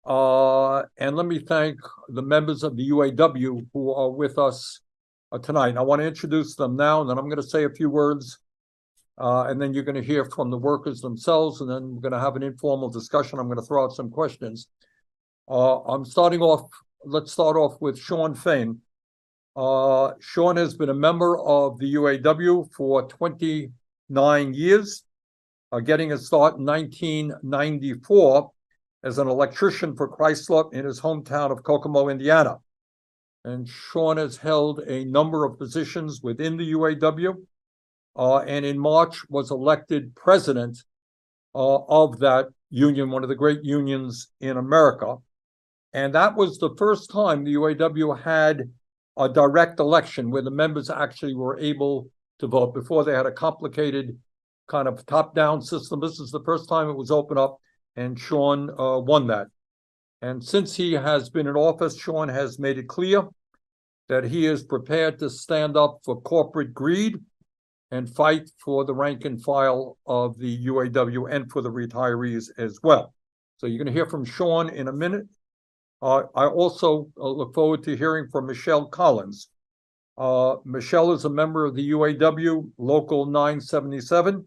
And let me thank the members of the UAW who are with us tonight. I want to introduce them now, and then I'm going to say a few words, and then you're going to hear from the workers themselves, and then we're going to have an informal discussion. I'm going to throw out some questions. Let's start off with Shawn Fain. Shawn has been a member of the UAW for 29 years, getting his start in 1994 as an electrician for Chrysler in his hometown of Kokomo, Indiana. And Shawn has held a number of positions within the UAW, and in March was elected president of that union, one of the great unions in America. And that was the first time the UAW had a direct election where the members actually were able to vote. Before, they had a complicated kind of top-down system. This is the first time it was opened up, and Shawn won that. And since he has been in office, Shawn has made it clear that he is prepared to stand up for corporate greed and fight for the rank and file of the UAW and for the retirees as well. So you're going to hear from Shawn in a minute. I also look forward to hearing from Michelle Collins. Michelle is a member of the UAW Local 977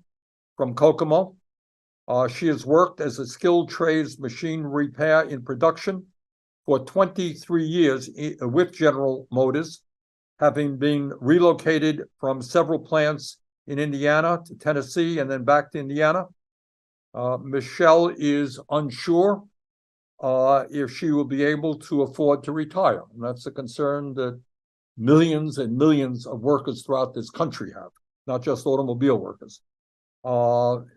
from Kokomo. She has worked as a skilled trades machine repair in production for 23 years with General Motors, having been relocated from several plants in Indiana to Tennessee and then back to Indiana. Michelle is unsure if she will be able to afford to retire. And that's a concern that millions and millions of workers throughout this country have, not just automobile workers.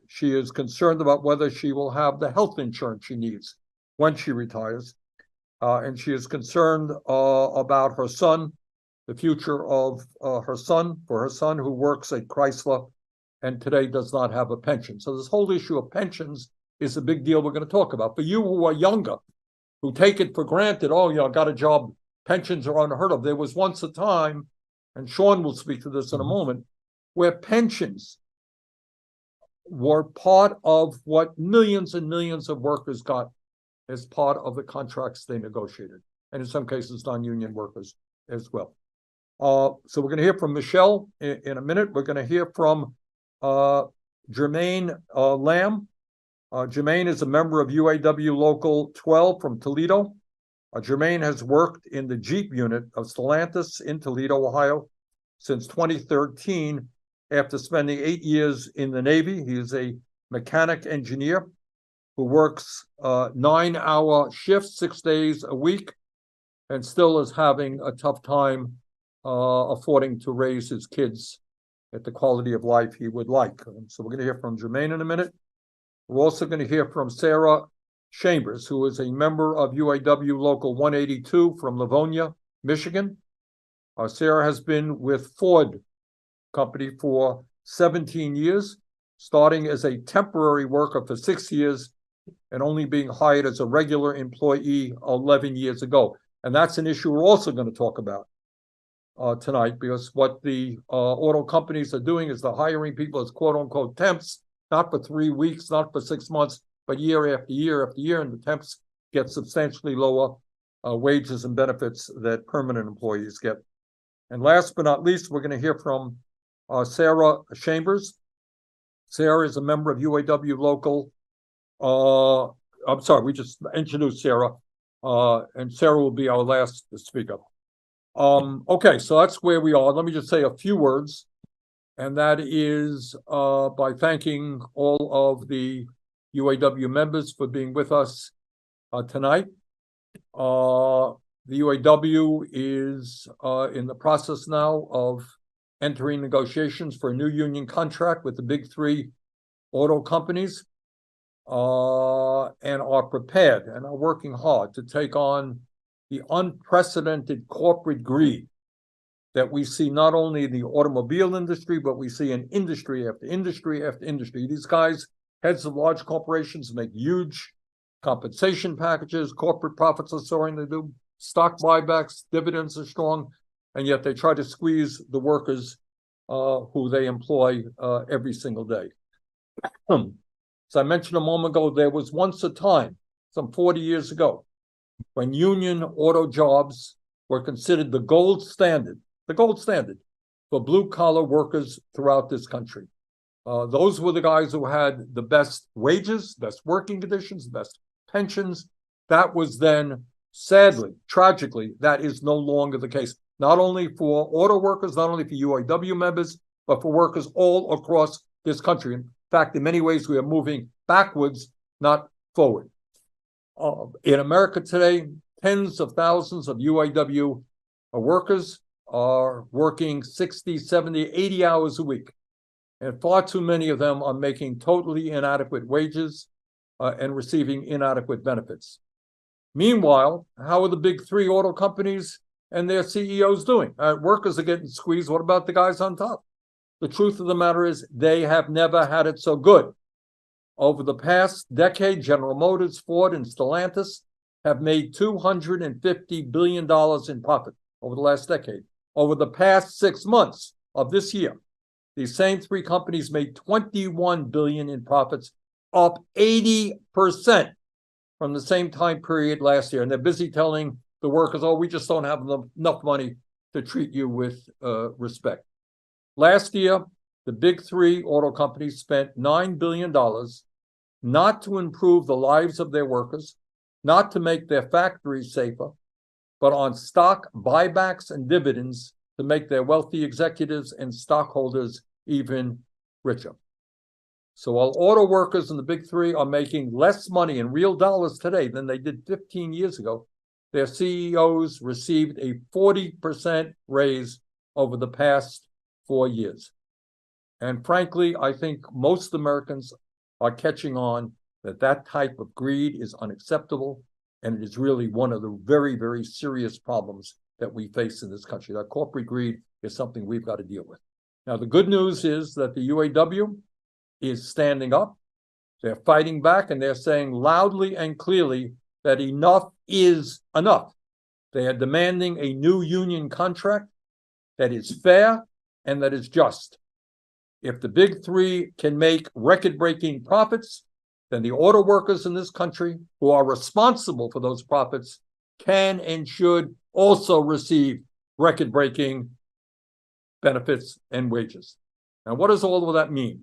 She is concerned about whether she will have the health insurance she needs when she retires. And she is concerned about her son, the future of her son, who works at Chrysler and today does not have a pension. So this whole issue of pensions is a big deal we're going to talk about. For you who are younger, who take it for granted, oh, I got a job, pensions are unheard of. There was once a time, and Shawn will speak to this in a moment, where pensions were part of what millions and millions of workers got as part of the contracts they negotiated, and in some cases, non-union workers as well. So we're going to hear from Michelle in a minute. We're going to hear from Jermaine Lamb. Jermaine is a member of UAW Local 12 from Toledo. Jermaine has worked in the Jeep unit of Stellantis in Toledo, Ohio, since 2013. After spending 8 years in the Navy, he is a mechanic engineer who works 9-hour shifts, 6 days a week, and still is having a tough time affording to raise his kids at the quality of life he would like. So we're going to hear from Jermaine in a minute. We're also going to hear from Sarah Chambers, who is a member of UAW Local 182 from Livonia, Michigan. Sarah has been with Ford Company for 17 years, starting as a temporary worker for 6 years and only being hired as a regular employee 11 years ago. And that's an issue we're also going to talk about tonight, because what the auto companies are doing is they're hiring people as quote-unquote temps, not for 3 weeks, not for 6 months, but year after year after year, and the temps get substantially lower wages and benefits that permanent employees get. And last but not least, we're going to hear from Sarah Chambers. Sarah is a member of UAW Local. I'm sorry, we just introduced Sarah, and Sarah will be our last speaker. Okay, so that's where we are. Let me just say a few words, and that is by thanking all of the UAW members for being with us tonight. The UAW is in the process now of entering negotiations for a new union contract with the big three auto companies, and are prepared and are working hard to take on the unprecedented corporate greed that we see not only in the automobile industry, but we see in industry after industry after industry. These guys, heads of large corporations, make huge compensation packages. Corporate profits are soaring. They do stock buybacks, dividends are strong, and yet they try to squeeze the workers who they employ every single day. As I mentioned a moment ago, there was once a time, some 40 years ago, when union auto jobs were considered the gold standard for blue-collar workers throughout this country. Those were the guys who had the best wages, best working conditions, best pensions. That was then, sadly, tragically, that is no longer the case. Not only for auto workers, not only for UAW members, but for workers all across this country. In fact, in many ways, we are moving backwards, not forward. In America today, tens of thousands of UAW workers are working 60, 70, 80 hours a week. And far too many of them are making totally inadequate wages and receiving inadequate benefits. Meanwhile, how are the big three auto companies and their CEOs doing? Workers are getting squeezed. What about the guys on top? The truth of the matter is they have never had it so good. Over the past decade, General Motors, Ford, and Stellantis have made $250 billion in profit over the last decade. Over the past 6 months of this year, these same three companies made $21 billion in profits, up 80% from the same time period last year. And they're busy telling the workers, oh, we just don't have enough money to treat you with respect. Last year, the big three auto companies spent $9 billion not to improve the lives of their workers, not to make their factories safer, but on stock buybacks and dividends to make their wealthy executives and stockholders even richer. So while auto workers in the big three are making less money in real dollars today than they did 15 years ago, their CEOs received a 40% raise over the past 4 years. And frankly, I think most Americans are catching on that that type of greed is unacceptable, and it is really one of the very, very serious problems that we face in this country. That corporate greed is something we've got to deal with. Now, the good news is that the UAW is standing up. They're fighting back, and they're saying loudly and clearly that enough is enough. They are demanding a new union contract that is fair and that is just. If the big three can make record-breaking profits, then the auto workers in this country who are responsible for those profits can and should also receive record-breaking benefits and wages. Now, what does all of that mean?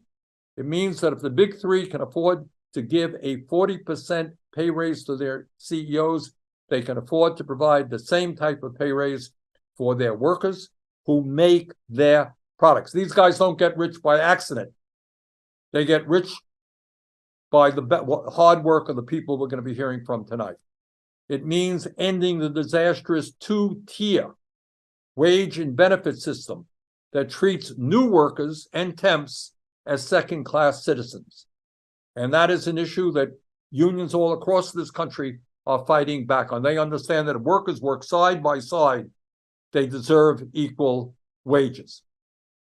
It means that if the big three can afford to give a 40% pay raise to their CEOs, they can afford to provide the same type of pay raise for their workers who make their products. These guys don't get rich by accident. They get rich by the hard work of the people we're going to be hearing from tonight. It means ending the disastrous two-tier wage and benefit system that treats new workers and temps as second-class citizens. And that is an issue that unions all across this country are fighting back on. They understand that if workers work side by side, they deserve equal wages.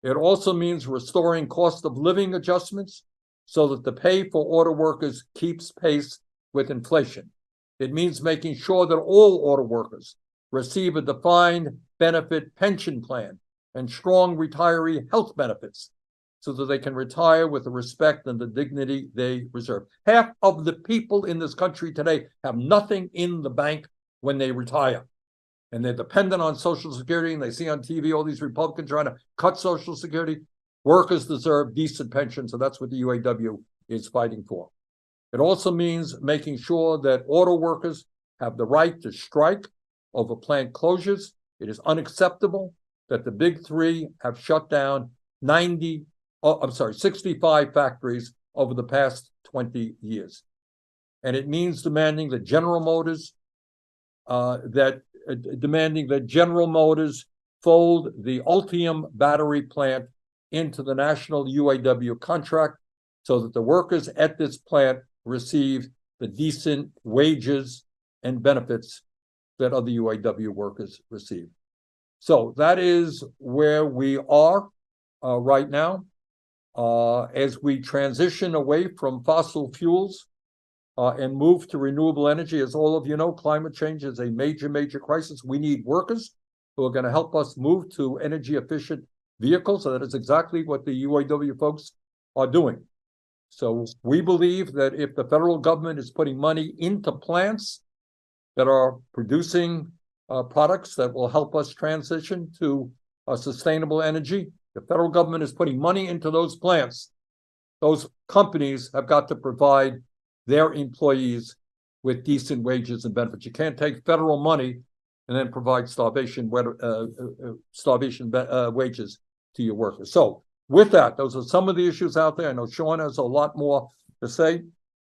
It also means restoring cost of living adjustments so that the pay for auto workers keeps pace with inflation. It means making sure that all auto workers receive a defined benefit pension plan and strong retiree health benefits so that they can retire with the respect and the dignity they deserve. Half of the people in this country today have nothing in the bank when they retire. And they're dependent on Social Security, and they see on TV all these Republicans trying to cut Social Security. Workers deserve decent pensions, so that's what the UAW is fighting for. It also means making sure that auto workers have the right to strike over plant closures. It is unacceptable that the big three have shut down 65 factories over the past 20 years. And it means demanding that General Motors fold the Ultium battery plant into the national UAW contract so that the workers at this plant receive the decent wages and benefits that other UAW workers receive. So that is where we are right now. As we transition away from fossil fuels and move to renewable energy, as all of you know, climate change is a major, major crisis. We need workers who are going to help us move to energy efficient vehicles. So that is exactly what the UAW folks are doing. So we believe that if the federal government is putting money into plants that are producing products that will help us transition to sustainable energy. The federal government is putting money into those plants. Those companies have got to provide their employees with decent wages and benefits. You can't take federal money and then provide starvation wages to your workers. So with that, those are some of the issues out there. I know Shawn has a lot more to say.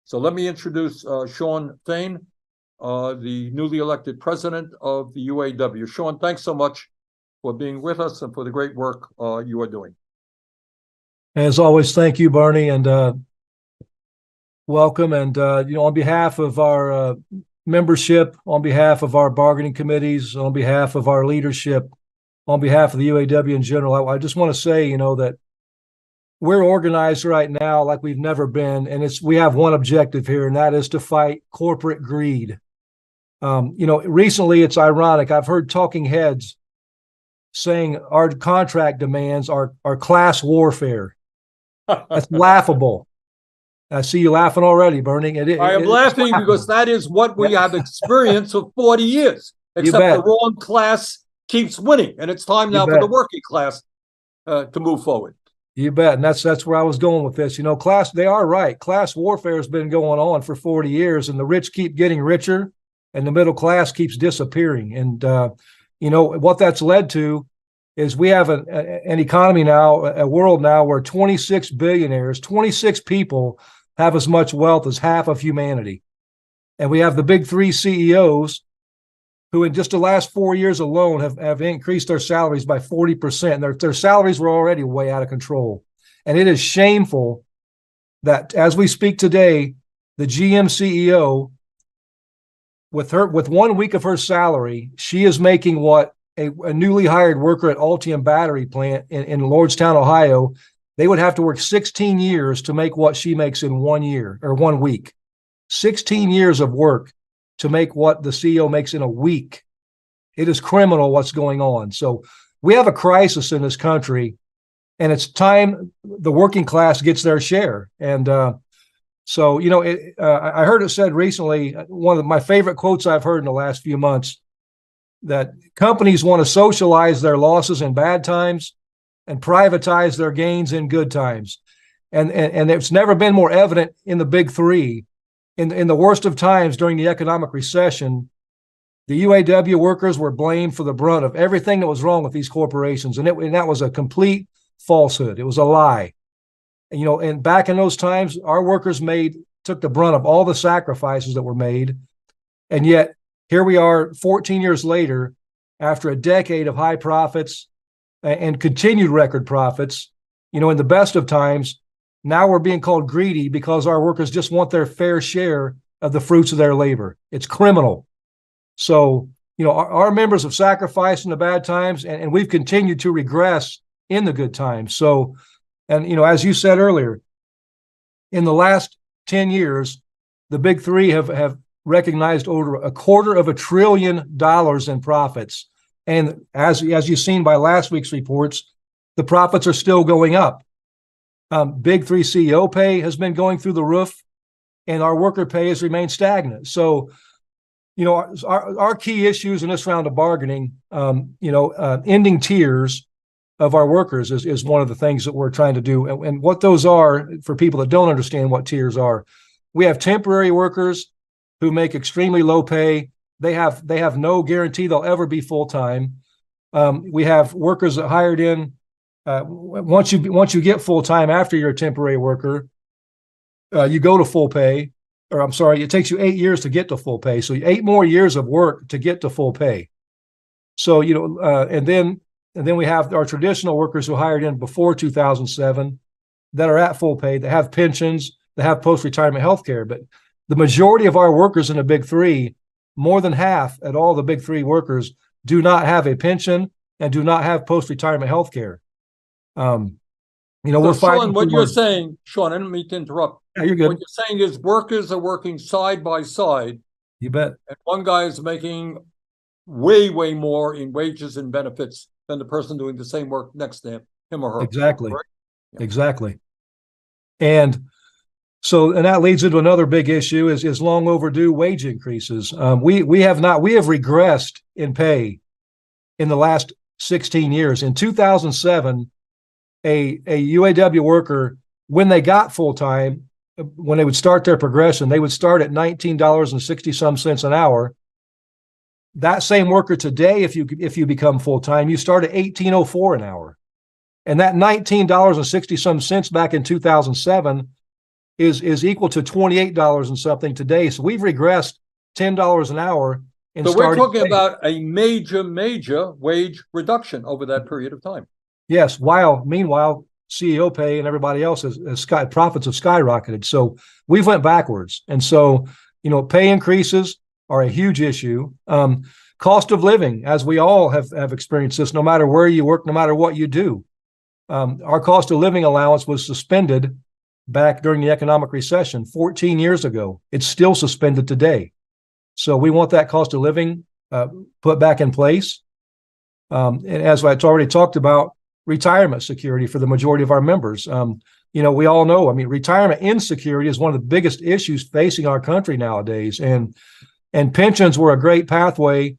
So let me introduce Shawn Fain, the newly elected president of the UAW. Shawn, thanks so much for being with us and for the great work you are doing. As always, thank you, Barney, and welcome. And on behalf of our membership, on behalf of our bargaining committees, on behalf of our leadership, on behalf of the UAW in general, I just want to say, that we're organized right now like we've never been, and we have one objective here, and that is to fight corporate greed. Recently, it's ironic. I've heard talking heads saying our contract demands are class warfare. That's laughable. I see you laughing already, Bernie. I am laughing because that is what we have experienced for 40 years, except the wrong class keeps winning. And it's time now for the working class to move forward. You bet. And that's where I was going with this. They are right. Class warfare has been going on for 40 years, and the rich keep getting richer and the middle class keeps disappearing. And, what that's led to is we have an economy now, a world now where 26 billionaires, 26 people have as much wealth as half of humanity. And we have the big three CEOs who in just the last 4 years alone have increased their salaries by 40%. Their salaries were already way out of control. And it is shameful that as we speak today, the GM CEO, with 1 week of her salary, she is making what a newly hired worker at Altium Battery Plant in Lordstown, Ohio, they would have to work 16 years to make what she makes in 1 year or 1 week. 16 years of work to make what the CEO makes in a week. It is criminal what's going on. So we have a crisis in this country, and it's time the working class gets their share. And I heard it said recently, one of my favorite quotes I've heard in the last few months, that companies want to socialize their losses in bad times and privatize their gains in good times. And it's never been more evident in the big three. In the worst of times during the economic recession, the UAW workers were blamed for the brunt of everything that was wrong with these corporations. And that was a complete falsehood. It was a lie. And back in those times, our workers took the brunt of all the sacrifices that were made. And yet here we are 14 years later, after a decade of high profits and continued record profits, in the best of times, now we're being called greedy because our workers just want their fair share of the fruits of their labor. It's criminal. So, our members have sacrificed in the bad times, and we've continued to regress in the good times. So, as you said earlier, in the last 10 years, the big three have recognized over $250 billion in profits. And as you've seen by last week's reports, the profits are still going up. Big three CEO pay has been going through the roof, and our worker pay has remained stagnant. So, our key issues in this round of bargaining, ending tiers of our workers is one of the things that we're trying to do. And what those are, for people that don't understand what tiers are, we have temporary workers who make extremely low pay. They have no guarantee they'll ever be full-time. We have workers that hired in. Once you get full-time after you're a temporary worker, you go to full pay, or I'm sorry, it takes you 8 years to get to full pay. So 8 more years of work to get to full pay. So, and then we have our traditional workers who hired in before 2007 that are at full pay, that have pensions, that have post-retirement health care. But the majority of our workers in the big three, more than half at all the big three workers, do not have a pension and do not have post-retirement health care. We're fighting. What you're saying, Shawn, I didn't mean to interrupt. Yeah, you're good. What you're saying is workers are working side by side. You bet. And one guy is making way, way more in wages and benefits than the person doing the same work next to him or her. Exactly. Right? Yeah. Exactly. And So, and that leads into another big issue is long overdue wage increases. We have regressed in pay in the last 16 years. In 2007, a UAW worker, when they got full time, when they would start their progression, they would start at $19.60 an hour. That same worker today, if you become full time, you start at $18.04 an hour, and that $19.60 back in 2007 is equal to $28 and something today. So we've regressed $10 an hour. So we're talking about a major wage reduction over that period of time. Yes. Meanwhile, CEO pay and everybody else profits have skyrocketed. So we've went backwards. And so, pay increases are a huge issue. Cost of living, as we all have experienced this, no matter where you work, no matter what you do. Our cost of living allowance was suspended back during the economic recession 14 years ago. It's still suspended today. So we want that cost of living put back in place. And as I already talked about, retirement security for the majority of our members. We all know, retirement insecurity is one of the biggest issues facing our country nowadays. And pensions were a great pathway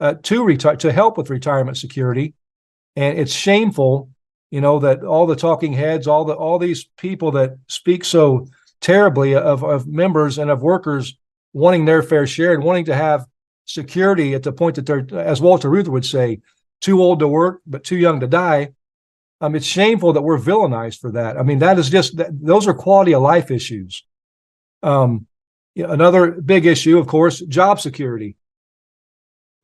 to help with retirement security. And it's shameful, that all the talking heads, all these people that speak so terribly of members and of workers wanting their fair share and wanting to have security at the point that they're, as Walter Reuther would say, too old to work, but too young to die. It's shameful that we're villainized for that. That is those are quality of life issues. Another big issue, of course, job security.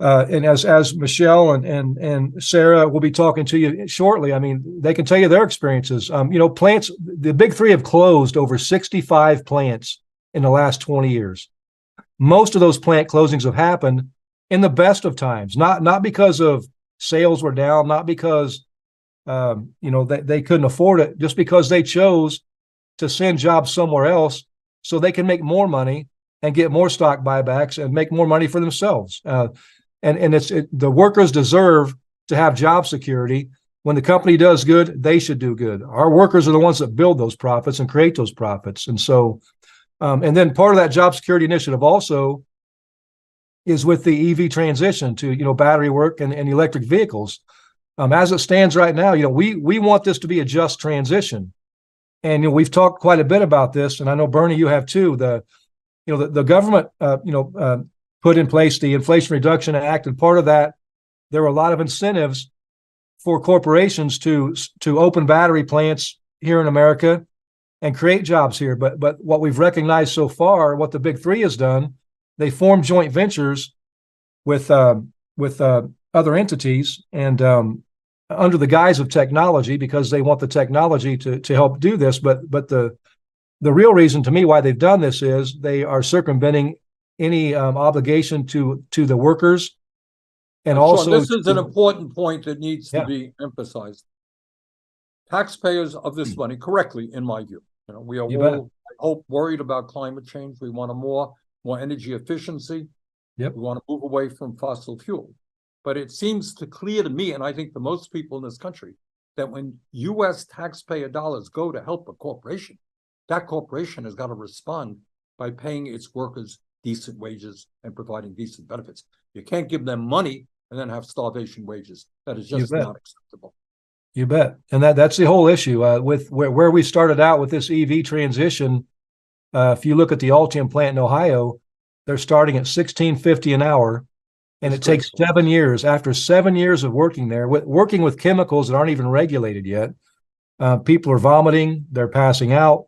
And as Michelle and Sarah will be talking to you shortly, they can tell you their experiences. Plants, the big three have closed over 65 plants in the last 20 years. Most of those plant closings have happened in the best of times, not because of sales were down, not because they couldn't afford it, just because they chose to send jobs somewhere else so they can make more money and get more stock buybacks and make more money for themselves. The workers deserve to have job security. When the company does good, they should do good. Our workers are the ones that build those profits and create those profits. And so, and then part of that job security initiative also is with the EV transition to, battery work and electric vehicles. As it stands right now, we want this to be a just transition. And, we've talked quite a bit about this, and I know, Bernie, you have too. The government, put in place the Inflation Reduction Act, and part of that, there were a lot of incentives for corporations to open battery plants here in America and create jobs here. But what we've recognized so far, what the big three has done, they formed joint ventures with other entities and under the guise of technology, because they want the technology to help do this. But the real reason to me why they've done this is they are circumventing any obligation to the workers. And also, this is an important point that needs to be emphasized. Taxpayers of this money, correctly, in my view, we are all, I hope, worried about climate change. We want more energy efficiency. Yep. We want to move away from fossil fuel. But it seems clear to me, and I think to most people in this country, that when U.S. taxpayer dollars go to help a corporation, that corporation has got to respond by paying its workers decent wages and providing decent benefits. You can't give them money and then have starvation wages. That is just not acceptable. You bet. And that's the whole issue with where we started out with this EV transition. If you look at the Altium plant in Ohio, they're starting at $16.50 an hour. And it takes 7 years. After 7 years of working there, working with chemicals that aren't even regulated yet, people are vomiting, they're passing out.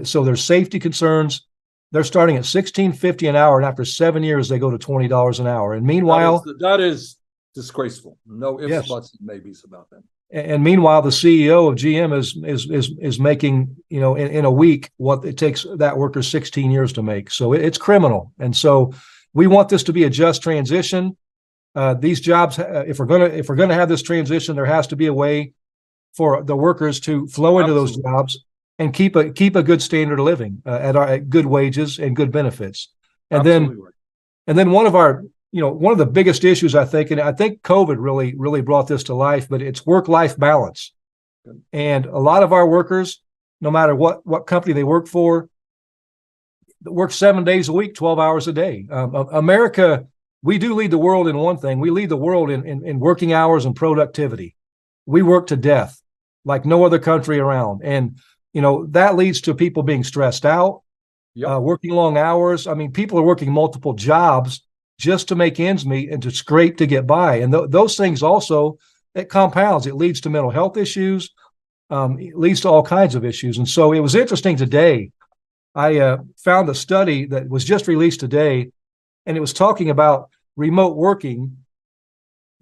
So there's safety concerns. They're starting at $16.50 an hour, and after 7 years, they go to $20 an hour. And meanwhile, that is disgraceful. No ifs, buts, and maybes about that. And meanwhile, the CEO of GM is making, in a week what it takes that worker 16 years to make. So it's criminal. And so we want this to be a just transition. These jobs, if we're gonna have this transition, there has to be a way for the workers to flow into those jobs and keep a good standard of living at good wages and good benefits. And then one of the biggest issues, I think, and I think COVID really brought this to life, but it's work-life balance. And a lot of our workers, no matter what company they work for, work 7 days a week, 12 hours a day. America, we do lead the world in one thing. We lead the world in working hours and productivity. We work to death like no other country around. And, that leads to people being stressed out, working long hours. I mean, people are working multiple jobs just to make ends meet and to scrape to get by. And those things also, it compounds. It leads to mental health issues. It leads to all kinds of issues. And so it was interesting today. I found a study that was just released today, and it was talking about remote working.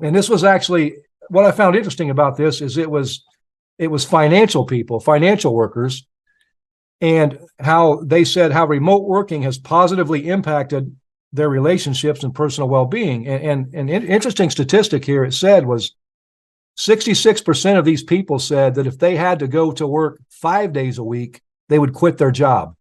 And this was actually, what I found interesting about this is it was financial people, financial workers, and how they said how remote working has positively impacted their relationships and personal well-being. And an interesting statistic here, it said, was 66% of these people said that if they had to go to work 5 days a week, they would quit their job.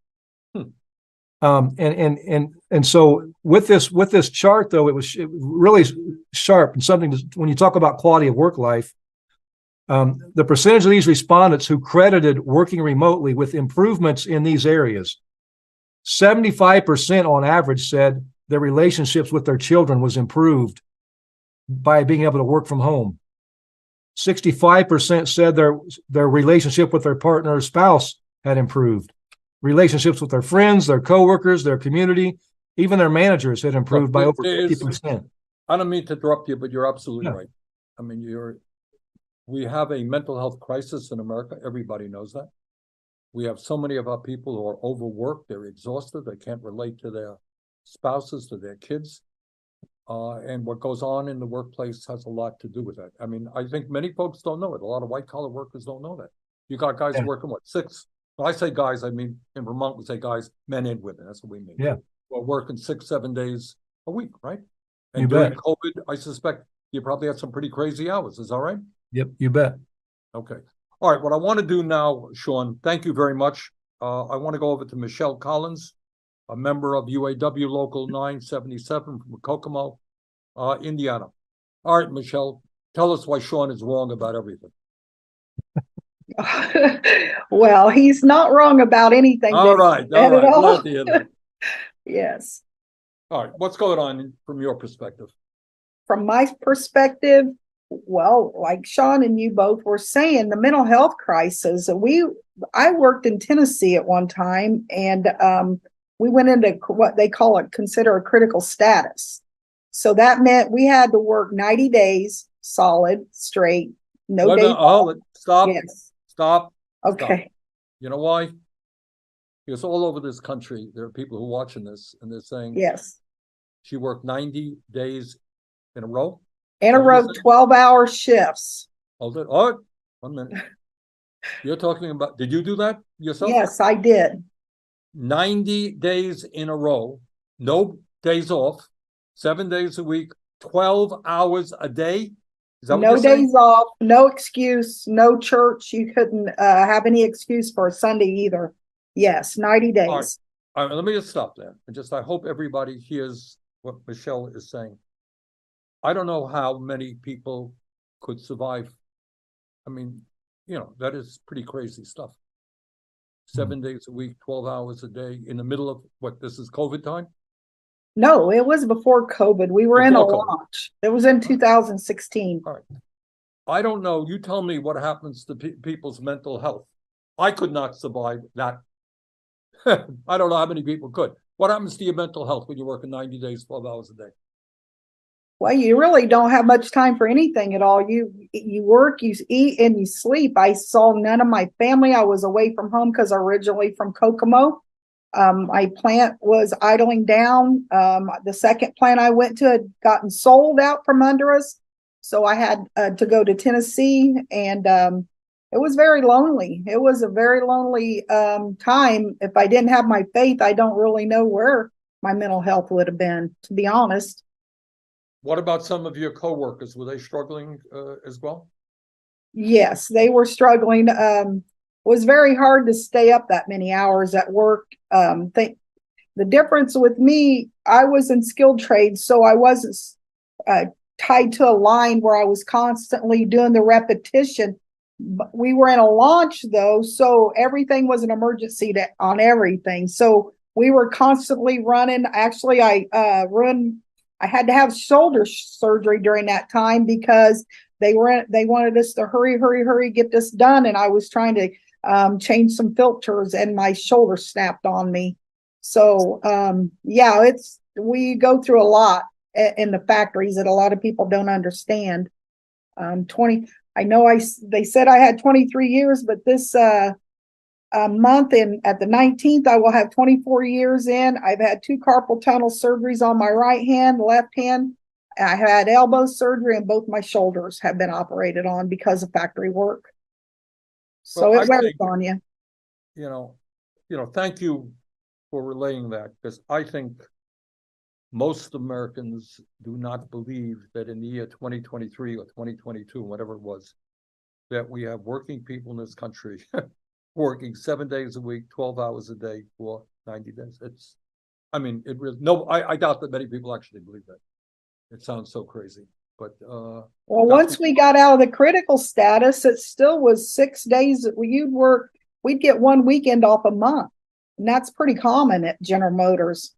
And so with this chart, though, it was really sharp and something when you talk about quality of work life. The percentage of these respondents who credited working remotely with improvements in these areas, 75% on average said their relationships with their children was improved by being able to work from home. 65% said their relationship with their partner or spouse had improved. Relationships with their friends, their coworkers, their community, even their managers had improved by over 50%. I don't mean to interrupt you, but you're absolutely right. I mean, we have a mental health crisis in America. Everybody knows that. We have so many of our people who are overworked. They're exhausted. They can't relate to their spouses, to their kids. And what goes on in the workplace has a lot to do with that. I mean, I think many folks don't know it. A lot of white-collar workers don't know that. You got guys working, when I say guys, I mean, in Vermont, we say guys, men and women. That's what we mean. Yeah. We're working 6-7 days a week, right? And You during bet. COVID, I suspect you probably had some pretty crazy hours. Is that right? Yep, you bet. Okay. All right. What I want to do now, Shawn, thank you very much. I want to go over to Michelle Collins, a member of UAW Local 977 from Kokomo, Indiana. All right, Michelle, tell us why Shawn is wrong about everything. Well, he's not wrong about anything. All right. Glad to hear that. Yes. All right. What's going on from your perspective? From my perspective, well, like Shawn and you both were saying, the mental health crisis. I worked in Tennessee at one time, and we went into what they consider a critical status. So that meant we had to work 90 days solid, straight, no days off. Stop. Yes. Stop. Okay. Stop. You know why? Because all over this country, there are people who are watching this, and they're saying, yes, she worked 90 days in a row. In a row, 12-hour shifts. Hold it. All right. 1 minute. You're talking about, did you do that yourself? Yes, I did. 90 days in a row, no days off, 7 days a week, 12 hours a day. Is that No what you're days saying? off, no excuse, no church. You couldn't have any excuse for a Sunday either. Yes, 90 days. All right, let me just stop there. I hope everybody hears what Michelle is saying. I don't know how many people could survive. I mean, that is pretty crazy stuff. 7 days a week, 12 hours a day in the middle of this is COVID time? No, it was before COVID. We were in a launch. It was in 2016. All right. I don't know. You tell me what happens to people's mental health. I could not survive that. I don't know how many people could. What happens to your mental health when you're working 90 days, 12 hours a day? Well, you really don't have much time for anything at all. You work, you eat, and you sleep. I saw none of my family. I was away from home because I'm originally from Kokomo. My plant was idling down. The second plant I went to had gotten sold out from under us. So I had to go to Tennessee, and it was very lonely. It was a very lonely time. If I didn't have my faith, I don't really know where my mental health would have been, to be honest. What about some of your coworkers? Were they struggling as well? Yes, they were struggling. It was very hard to stay up that many hours at work. The difference with me, I was in skilled trades, so I wasn't tied to a line where I was constantly doing the repetition. But we were in a launch though, so everything was an emergency on everything. So we were constantly running. Actually, I had to have shoulder surgery during that time because they wanted us to hurry, get this done. And I was trying to change some filters and my shoulder snapped on me. So yeah, we go through a lot in the factories that a lot of people don't understand. I know they said I had 23 years, but this month at the 19th, I will have 24 years in. I've had 2 carpal tunnel surgeries on my right hand, left hand. I had elbow surgery and both my shoulders have been operated on because of factory work. So Well, it wears on you. Thank you for relaying that, because I think most Americans do not believe that in the year 2023 or 2022, whatever it was, that we have working people in this country working 7 days a week, 12 hours a day for 90 days. I doubt that many people actually believe that. It sounds so crazy, but well, once we got out of the critical status, it still was 6 days that you'd work. We'd get 1 weekend off a month, and that's pretty common at General Motors.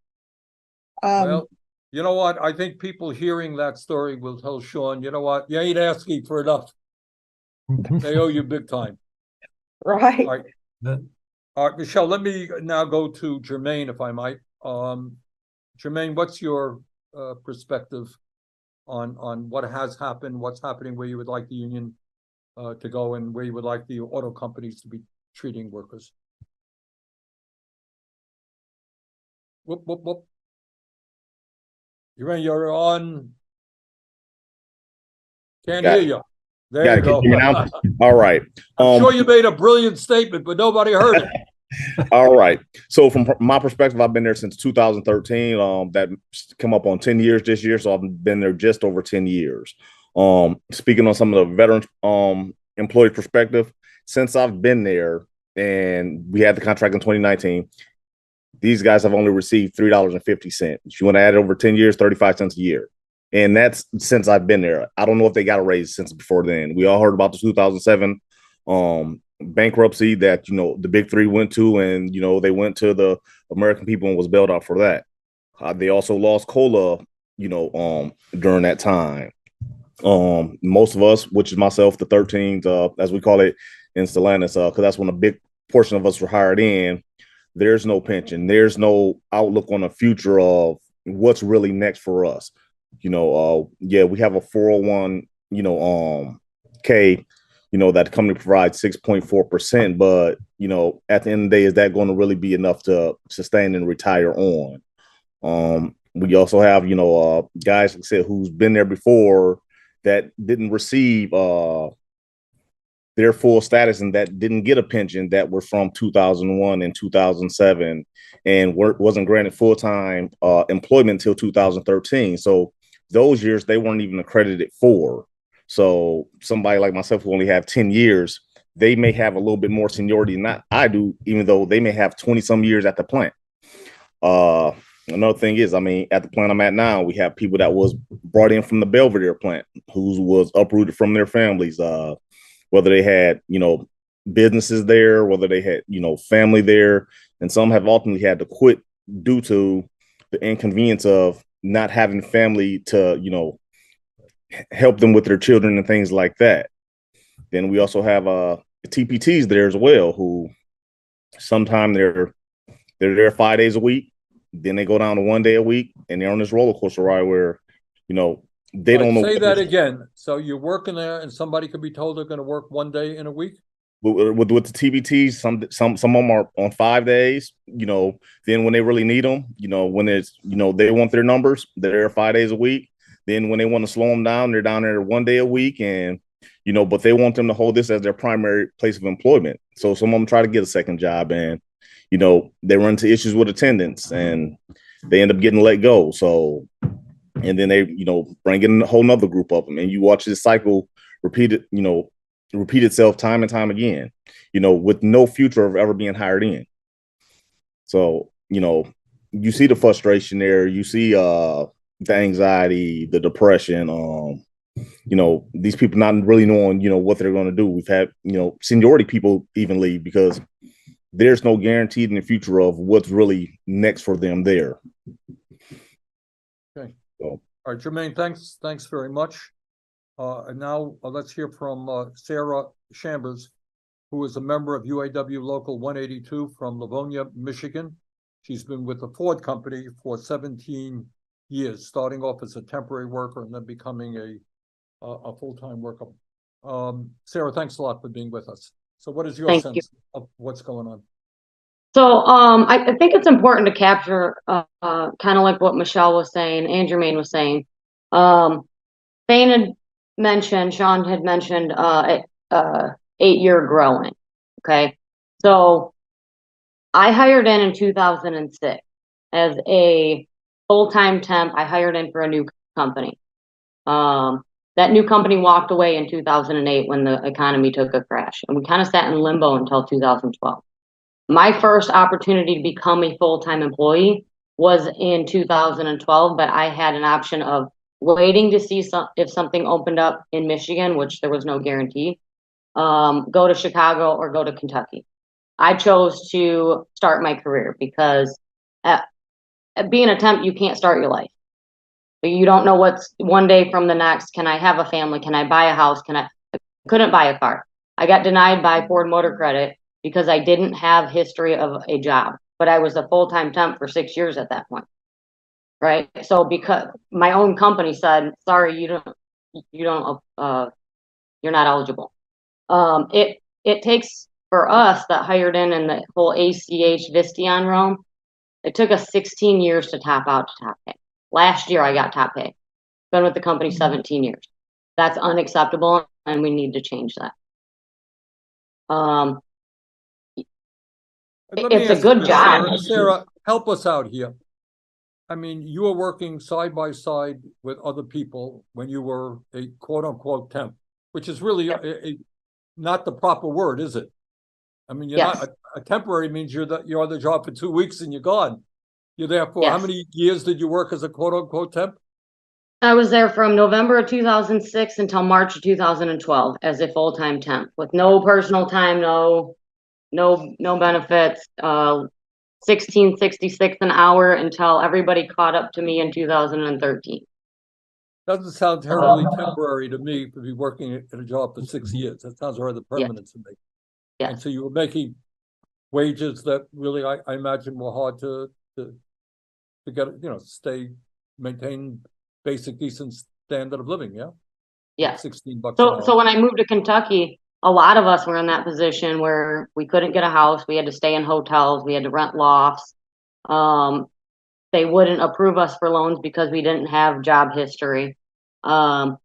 Well, you know what? I think people hearing that story will tell Shawn, you know what? You ain't asking for enough. They owe you big time. Right. All right, Michelle, let me now go to Jermaine, if I might. Jermaine, what's your perspective on what has happened, what's happening, where you would like the union to go, and where you would like the auto companies to be treating workers? Whoop, whoop, whoop. You're on. Can't hear you. There you go. All right. I'm sure you made a brilliant statement, but nobody heard it. All right. So from my perspective, I've been there since 2013. That come up on 10 years this year. So I've been there just over 10 years. Speaking on some of the veteran employee perspective, since I've been there and we had the contract in 2019, these guys have only received $3.50. If you want to add it over 10 years, 35 cents a year. And that's since I've been there. I don't know if they got a raise since before then. We all heard about the 2007 bankruptcy that, the big three went to, and, they went to the American people and was bailed out for that. They also lost COLA, during that time. Most of us, which is myself, the 13th, as we call it in Stellantis, because that's when a big portion of us were hired in, there's no pension. There's no outlook on the future of what's really next for us. Yeah, we have a 401, K, that the company provides 6.4%. But, at the end of the day, is that going to really be enough to sustain and retire on? We also have, guys, like I said, who's been there before that didn't receive their full status and that didn't get a pension, that were from 2001 and 2007 and wasn't granted full-time employment until 2013. So those years they weren't even accredited for. So somebody like myself who only have 10 years, they may have a little bit more seniority than I do, even though they may have 20 some years at the plant. Another thing is, at the plant I'm at now, we have people that was brought in from the Belvedere plant who was uprooted from their families, whether they had, businesses there, whether they had, family there, and some have ultimately had to quit due to the inconvenience of not having family to, help them with their children and things like that. Then we also have TPTs there as well, who sometimes they're there 5 days a week, then they go down to 1 day a week, and they're on this roller coaster ride where, they don't know. Say that again. So you're working there, and somebody could be told they're going to work 1 day in a week. With the TBTs, some of them are on 5 days. Then when they really need them, when it's they want their numbers, they're there 5 days a week. Then when they want to slow them down, they're down there 1 day a week, and but they want them to hold this as their primary place of employment. So some of them try to get a second job, and they run into issues with attendance, and they end up getting let go. So. And then they, bring in a whole nother group of them, and you watch this cycle repeat itself time and time again, with no future of ever being hired in. So, you see the frustration there, you see the anxiety, the depression, these people not really knowing, what they're going to do. We've had, seniority people even leave because there's no guarantee in the future of what's really next for them there. Okay. So. All right, Jermaine, thanks very much. And now let's hear from Sarah Chambers, who is a member of UAW Local 182 from Livonia, Michigan. She's been with the Ford Company for 17 years, starting off as a temporary worker and then becoming a full-time worker. Sarah, thanks a lot for being with us. So what is your sense of what's going on? So I think it's important to capture kind of like what Michelle was saying and Jermaine was saying. Fain had mentioned, Shawn had mentioned 8-year growing. Okay. So I hired in 2006 as a full-time temp. I hired in for a new company. That new company walked away in 2008 when the economy took a crash, and we kind of sat in limbo until 2012. My first opportunity to become a full-time employee was in 2012, but I had an option of waiting to see if something opened up in Michigan, which there was no guarantee, go to Chicago or go to Kentucky. I chose to start my career because being a temp, you can't start your life. You don't know what's one day from the next. Can I have a family? Can I buy a house? I couldn't buy a car. I got denied by Ford Motor Credit because I didn't have history of a job, but I was a full-time temp for 6 years at that point. Right. So because my own company said, sorry, you're not eligible. It takes for us that hired in the whole ACH Vistion realm, it took us 16 years to top out to top pay. Last year, I got top pay. Been with the company 17 years. That's unacceptable, and we need to change that. It's a good job. Sarah, help us out here. I mean, you were working side by side with other people when you were a quote unquote temp, which is really not the proper word, is it? I mean, you're not a temporary means you're on the job for 2 weeks and you're gone. You're there for how many years did you work as a quote unquote temp? I was there from November of 2006 until March of 2012 as a full-time temp with no personal time, no benefits, $16.66 an hour until everybody caught up to me in 2013. Doesn't sound terribly temporary to me to be working at a job for 6 years. That sounds rather permanent to me. Yeah. And so you were making wages that really I imagine were hard to get, maintain basic decent standard of living. Yeah. Yeah. $16 an hour. So when I moved to Kentucky, a lot of us were in that position where we couldn't get a house. We had to stay in hotels. We had to rent lofts. They wouldn't approve us for loans because we didn't have job history. And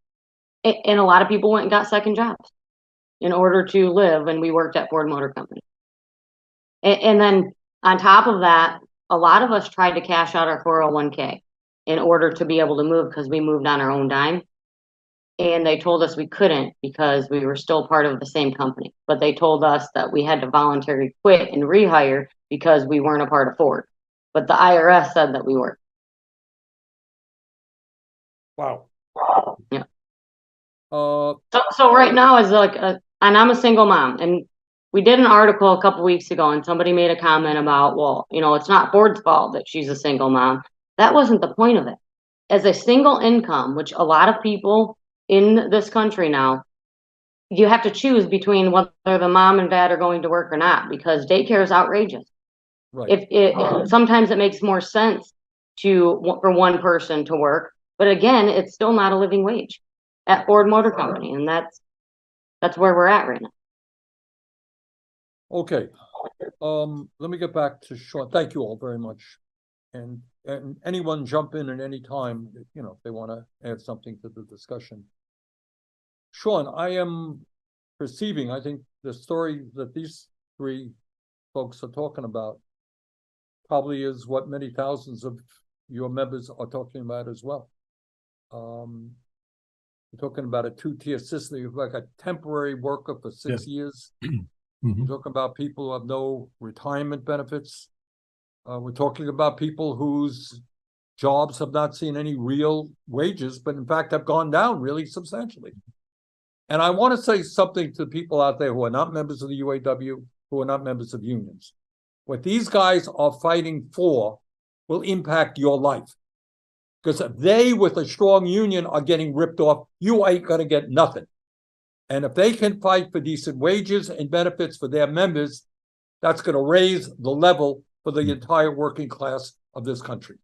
a lot of people went and got second jobs in order to live. And we worked at Ford Motor Company. And then on top of that, a lot of us tried to cash out our 401k in order to be able to move because we moved on our own dime. And they told us we couldn't because we were still part of the same company. But they told us that we had to voluntarily quit and rehire because we weren't a part of Ford. But the IRS said that we were. Wow. Yeah. So right now is and I'm a single mom, and we did an article a couple weeks ago, and somebody made a comment about, well, it's not Ford's fault that she's a single mom. That wasn't the point of it. As a single income, which a lot of people in this country now, you have to choose between whether the mom and dad are going to work or not, because daycare is outrageous. Right. Sometimes it makes more sense for one person to work, but again, it's still not a living wage at Ford Motor Company, and that's where we're at right now. Okay. Let me get back to Shawn. Thank you all very much. And anyone jump in at any time, if they want to add something to the discussion. Shawn, I am perceiving, I think the story that these three folks are talking about probably is what many thousands of your members are talking about as well. You're talking about a two-tier system. You're like a temporary worker for 6 years. You're talking about people who have no retirement benefits. We're talking about people whose jobs have not seen any real wages, but in fact have gone down really substantially. And I want to say something to people out there who are not members of the UAW, who are not members of unions. What these guys are fighting for will impact your life. Because if they, with a strong union, are getting ripped off, you ain't going to get nothing. And if they can fight for decent wages and benefits for their members, that's going to raise the level for the entire working class of this country.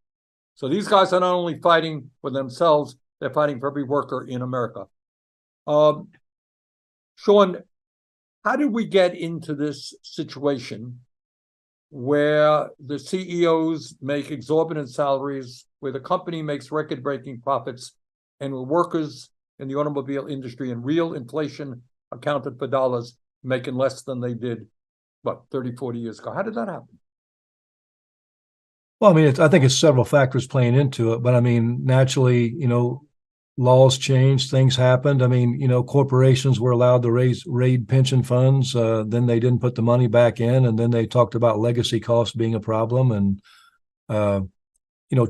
So these guys are not only fighting for themselves, they're fighting for every worker in America. Shawn, how did we get into this situation where the CEOs make exorbitant salaries, where the company makes record-breaking profits, and where workers in the automobile industry and real inflation accounted for dollars making less than they did, 30, 40 years ago? How did that happen? Well, I mean, I think it's several factors playing into it, but I mean, naturally, laws changed, things happened. I mean, corporations were allowed to raid pension funds. Then they didn't put the money back in, and then they talked about legacy costs being a problem, and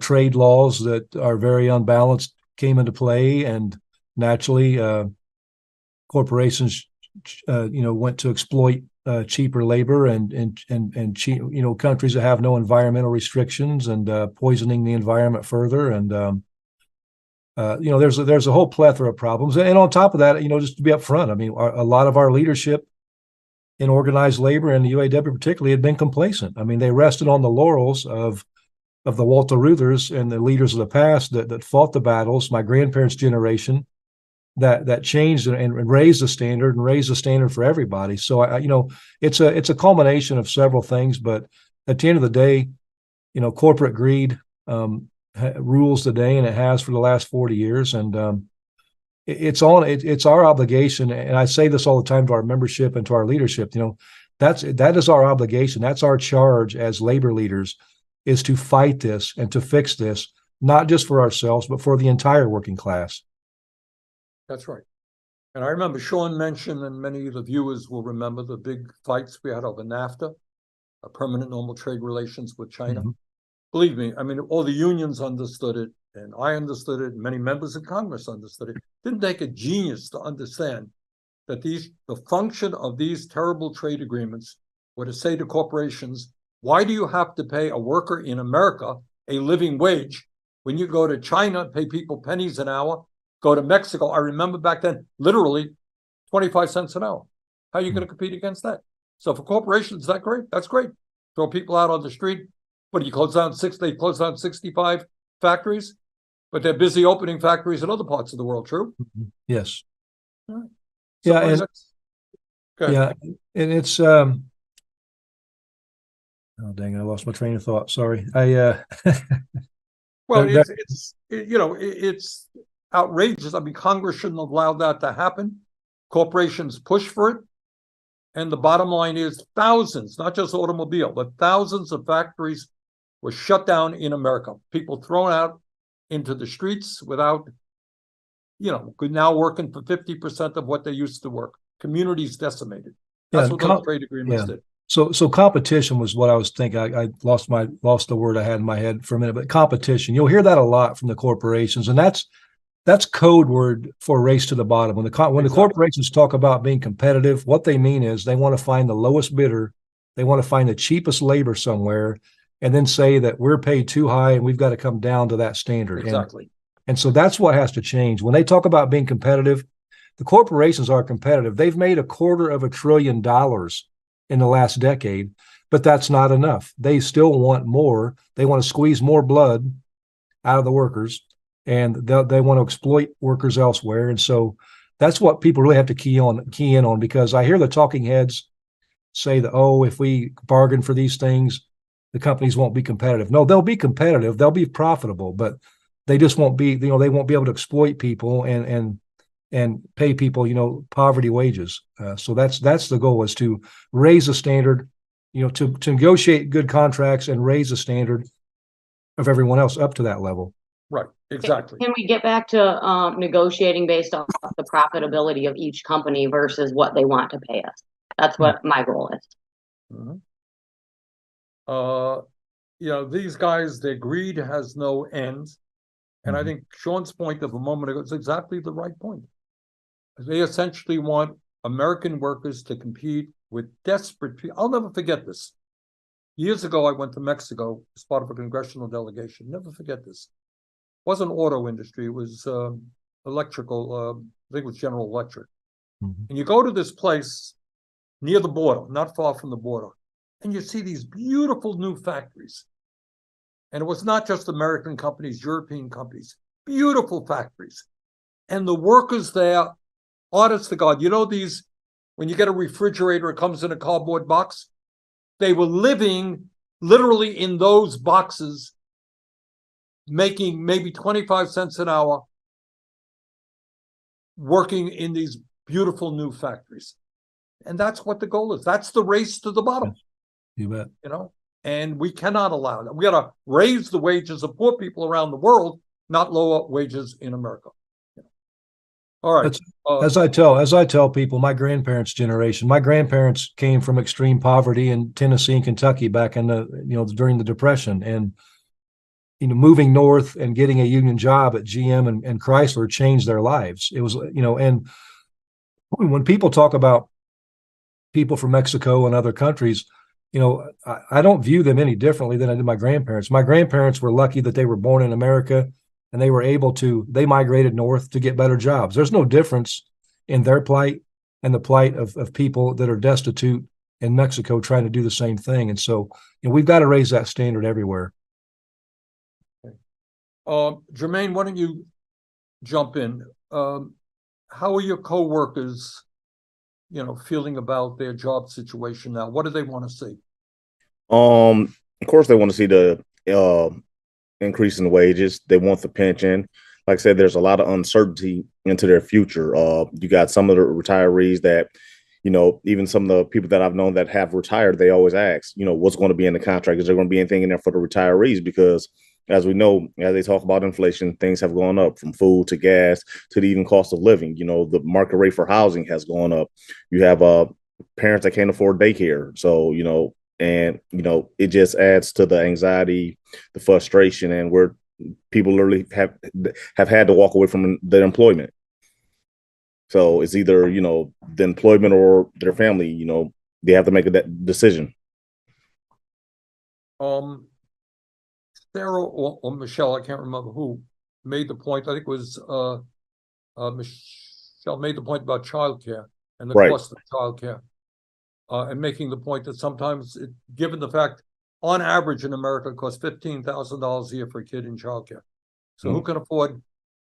trade laws that are very unbalanced came into play, and naturally, corporations, went to exploit cheaper labor and cheap, countries that have no environmental restrictions and poisoning the environment further, and there's a whole plethora of problems. And on top of that, just to be upfront, I mean, a lot of our leadership in organized labor and the UAW particularly had been complacent. I mean, they rested on the laurels of the Walter Reuther's and the leaders of the past that fought the battles, my grandparents' generation, that changed and raised the standard for everybody. So it's a culmination of several things, but at the end of the day, corporate greed rules the day, and it has for the last 40 years. And it's our obligation, and I say this all the time to our membership and to our leadership. That is our obligation. That's our charge as labor leaders, is to fight this and to fix this, not just for ourselves, but for the entire working class. That's right. And I remember Shawn mentioned, and many of the viewers will remember, the big fights we had over NAFTA, a permanent normal trade relations with China. Mm-hmm. Believe me, I mean, all the unions understood it, and I understood it, and many members of Congress understood it. It didn't take a genius to understand that the function of these terrible trade agreements were to say to corporations, why do you have to pay a worker in America a living wage when you go to China, pay people pennies an hour, go to Mexico? I remember back then, literally 25 cents an hour. How are you going to compete against that? So for corporations, that's great. That's great. Throw people out on the street. But they close down 65 factories, but they're busy opening factories in other parts of the world. True? Yes. All right. So yeah, and it's oh dang it, I lost my train of thought. Sorry. Well, it's outrageous. I mean, Congress shouldn't have allowed that to happen. Corporations push for it. And the bottom line is thousands, not just automobile, but thousands of factories were shut down in America. People thrown out into the streets without, now working for 50% of what they used to work. Communities decimated. That's what those trade agreements did. So competition was what I was thinking. I lost the word I had in my head for a minute, but competition. You'll hear that a lot from the corporations, and that's code word for race to the bottom. When the corporations talk about being competitive, what they mean is they want to find the lowest bidder, they want to find the cheapest labor somewhere, and then say that we're paid too high and we've got to come down to that standard. Exactly. And so that's what has to change. When they talk about being competitive, the corporations are competitive. They've made $250 billion in the last decade, but that's not enough. They still want more. They want to squeeze more blood out of the workers, and they want to exploit workers elsewhere. And so that's what people really have to key in on, because I hear the talking heads say that, if we bargain for these things, the companies won't be competitive. No, they'll be competitive. They'll be profitable, but they just won't be, they won't be able to exploit people and pay people, poverty wages. So that's the goal, is to raise the standard, to negotiate good contracts and raise the standard of everyone else up to that level. Right. Exactly. Can we get back to negotiating based off the profitability of each company versus what they want to pay us? That's what my goal is. Mm-hmm. you know, these guys, their greed has no end. And I Mhm. think Sean's point of a moment ago is exactly the right point. They essentially want American workers to compete with desperate people. I'll never forget this. Years ago, I went to Mexico as part of a congressional delegation. Never forget this. It wasn't auto industry. It was electrical. I think it was General Electric. Mhm. And you go to this place near the border, not far from the border, and you see these beautiful new factories. And it was not just American companies, European companies, beautiful factories. And the workers there, honest to God, you know, these, when you get a refrigerator, it comes in a cardboard box. They were living literally in those boxes, making maybe 25 cents an hour, working in these beautiful new factories. And that's what the goal is. That's the race to the bottom, You bet. you know, and we cannot allow that. We got to raise the wages of poor people around the world, not lower wages in America. All right. As I tell people, my grandparents' generation, my grandparents came from extreme poverty in Tennessee and Kentucky back in the, during the Depression. And, moving north and getting a union job at GM and Chrysler changed their lives. It was, and when people talk about people from Mexico and other countries, I don't view them any differently than I did my grandparents. My grandparents were lucky that they were born in America and they migrated north to get better jobs. There's no difference in their plight and the plight of people that are destitute in Mexico trying to do the same thing. And so, we've got to raise that standard everywhere. Jermaine, why don't you jump in? How are your coworkers, feeling about their job situation now? What do they want to see? Of course, they want to see the increase in wages. They want the pension. Like I said, there's a lot of uncertainty into their future. You got some of the retirees that, even some of the people that I've known that have retired, they always ask, what's going to be in the contract? Is there going to be anything in there for the retirees? Because as we know, as they talk about inflation, things have gone up from food to gas to the even cost of living. The market rate for housing has gone up. You have parents that can't afford daycare. So, and it just adds to the anxiety, the frustration, and where people literally have had to walk away from their employment. So it's either the employment or their family. They have to make that decision. Sarah or Michelle, I can't remember who made the point. I think it was Michelle made the point about childcare and the cost of childcare, and making the point that sometimes, given the fact, on average in America, it costs $15,000 a year for a kid in childcare. So who can afford?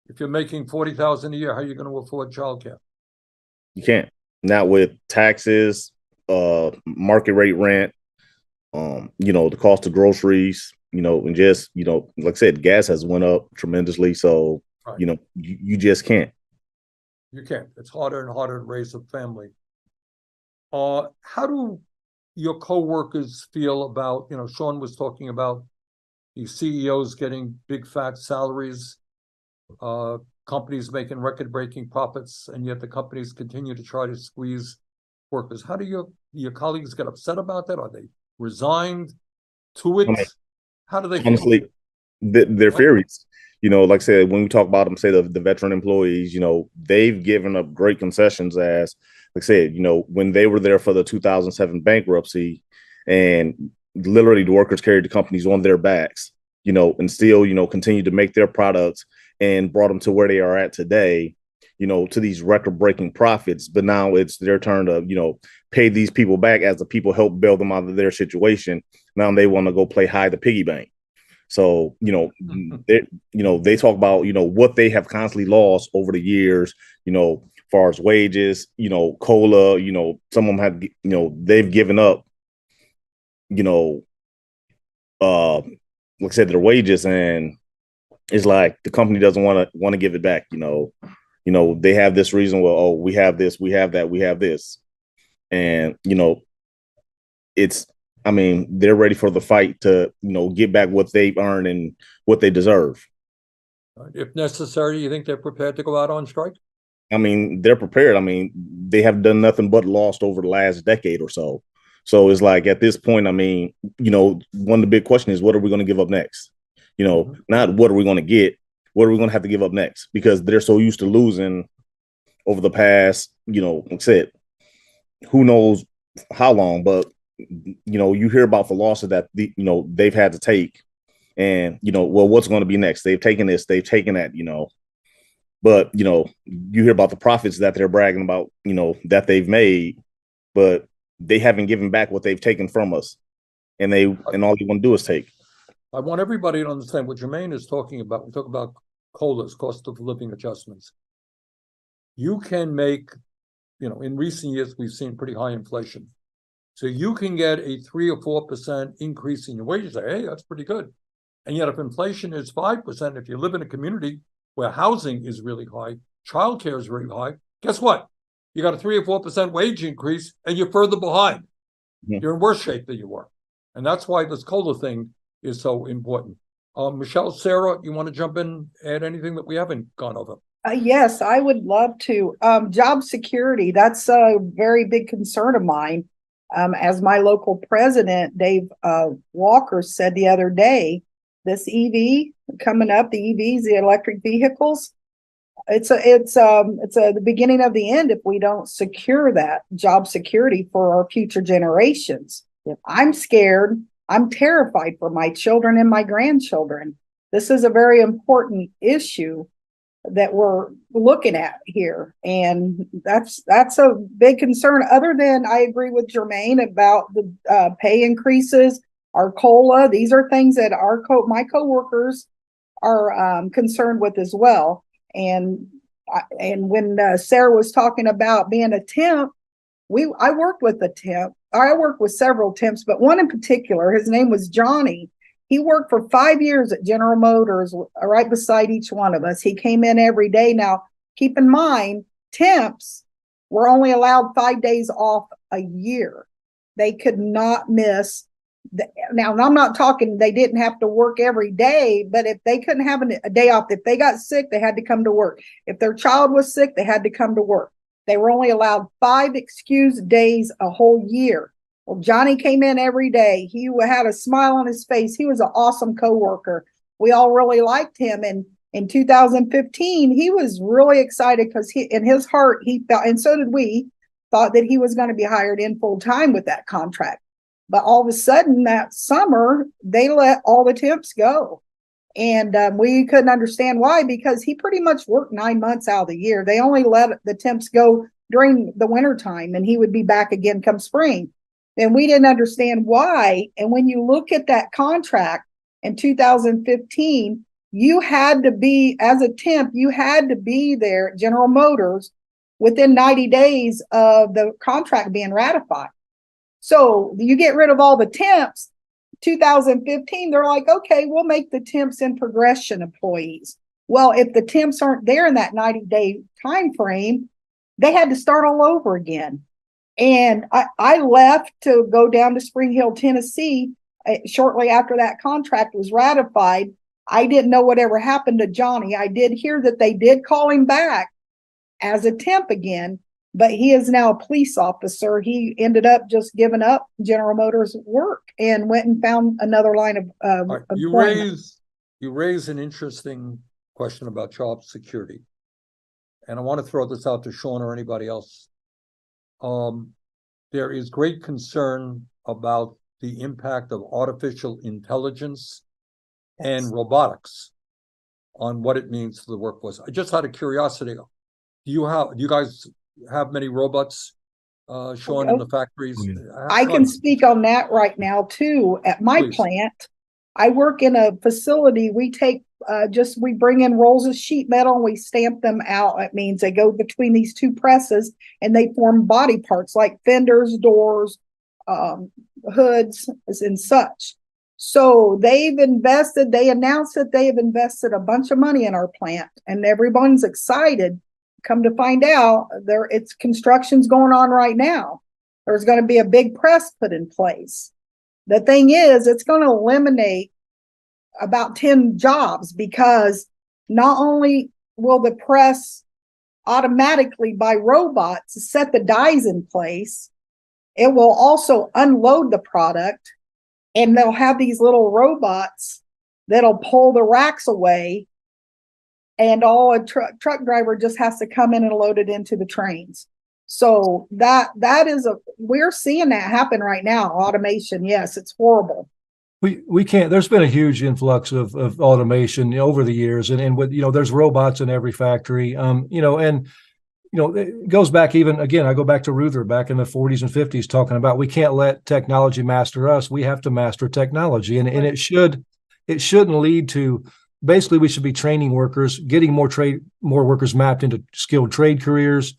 If you're making $40,000 a year, how are you going to afford childcare? You can't. Not with taxes, market rate rent, the cost of groceries, and just, like I said, gas has went up tremendously. So, right. You just can't. You can't. It's harder and harder to raise a family. How do your coworkers feel about, Sean was talking about the CEOs getting big fat salaries, companies making record-breaking profits, and yet the companies continue to try to squeeze workers. How do your colleagues get upset about that? Are they resigned to it? How do they honestly feel? they're furious? Like I said, when we talk about them, say the veteran employees, they've given up great concessions. As like I said, when they were there for the 2007 bankruptcy, and literally the workers carried the companies on their backs, and still, continue to make their products and brought them to where they are at today, to these record-breaking profits. But now it's their turn to, pay these people back as the people help bail them out of their situation. Now they want to go play hide the piggy bank. So, they talk about, what they have constantly lost over the years, as far as wages, COLA, some of them have, they've given up, like I said, their wages, and it's like the company doesn't want to give it back. They have this reason. Well, oh, we have this, we have that, we have this, and they're ready for the fight to get back what they've earned and what they deserve. If necessary, you think they're prepared to go out on strike? They're prepared. They have done nothing but lost over the last decade or so. So it's like at this point, I mean, one of the big questions is what are we going to give up next? Not what are we going to get, what are we going to have to give up next? Because they're so used to losing over the past, like I said, who knows how long, but you hear about the losses that they've had to take, and well, what's going to be next? They've taken this, they've taken that, but you hear about the profits that they're bragging about, that they've made, but they haven't given back what they've taken from us, and all they want to do is take. I want everybody to understand what Jermaine is talking about. We talk about COLAs, cost of living adjustments. You can make, in recent years, we've seen pretty high inflation. So you can get a 3 or 4% increase in your wages. Hey, that's pretty good. And yet if inflation is 5%, if you live in a community where housing is really high, childcare is really high, guess what? You got a 3 or 4% wage increase and you're further behind. Mm-hmm. You're in worse shape than you were. And that's why this COLA thing is so important. Michelle, Sarah, you want to jump in, add anything that we haven't gone over? Yes, I would love to. Job security, that's a very big concern of mine. As my local president, Dave Walker, said the other day, this EV coming up, the EVs, the electric vehicles, it's the beginning of the end if we don't secure that job security for our future generations. Yep. I'm scared. I'm terrified for my children and my grandchildren. This is a very important issue that we're looking at here. And that's a big concern. Other than I agree with Jermaine about the pay increases, our COLA, these are things that my coworkers are concerned with as well. And when Sarah was talking about being a temp, I worked with a temp. I worked with several temps, but one in particular, his name was Johnny. He worked for 5 years at General Motors, right beside each one of us. He came in every day. Now, keep in mind, temps were only allowed 5 days off a year. They could not miss. Now, I'm not talking they didn't have to work every day, but if they couldn't have a day off, if they got sick, they had to come to work. If their child was sick, they had to come to work. They were only allowed 5 excused days a whole year. Well, Johnny came in every day. He had a smile on his face. He was an awesome coworker. We all really liked him. And in 2015, he was really excited because in his heart, he felt, and so did we, thought that he was going to be hired in full time with that contract. But all of a sudden that summer, they let all the temps go. And we couldn't understand why, because he pretty much worked 9 months out of the year. They only let the temps go during the winter time, and he would be back again come spring. And we didn't understand why. And when you look at that contract in 2015, you had to be, as a temp, you had to be there at General Motors within 90 days of the contract being ratified. So you get rid of all the temps. 2015, they're like, okay, we'll make the temps in progression employees. Well, if the temps aren't there in that 90-day time frame, they had to start all over again. And I left to go down to Spring Hill, Tennessee, shortly after that contract was ratified. I didn't know whatever happened to Johnny. I did hear that they did call him back as a temp again, but he is now a police officer. He ended up just giving up General Motors work and went and found another line of employment. You raise an interesting question about job security. And I want to throw this out to Shawn or anybody else. There is great concern about the impact of artificial intelligence and robotics on what it means to the workforce. I just out of curiosity, do you guys have many robots, Shawn, in the factories? I can speak on that right now too. At my plant, I work in a facility. We take we bring in rolls of sheet metal and we stamp them out. It means they go between these two presses and they form body parts like fenders, doors, hoods, and such. So they announced that they have invested a bunch of money in our plant, and everyone's excited. Come to find out, it's construction's going on right now. There's going to be a big press put in place. The thing is, it's going to eliminate about 10 jobs, because not only will the press automatically by robots set the dies in place, it will also unload the product, and they'll have these little robots that'll pull the racks away, and all a truck driver just has to come in and load it into the trains. So that is we're seeing that happen right now. Automation, yes, it's horrible. We can't. There's been a huge influx of automation over the years, and with there's robots in every factory. It goes back even again. I go back to Ruther back in the 40s and 50s, talking about we can't let technology master us. We have to master technology, and it shouldn't lead to. Basically, we should be training workers, getting more workers mapped into skilled trade careers,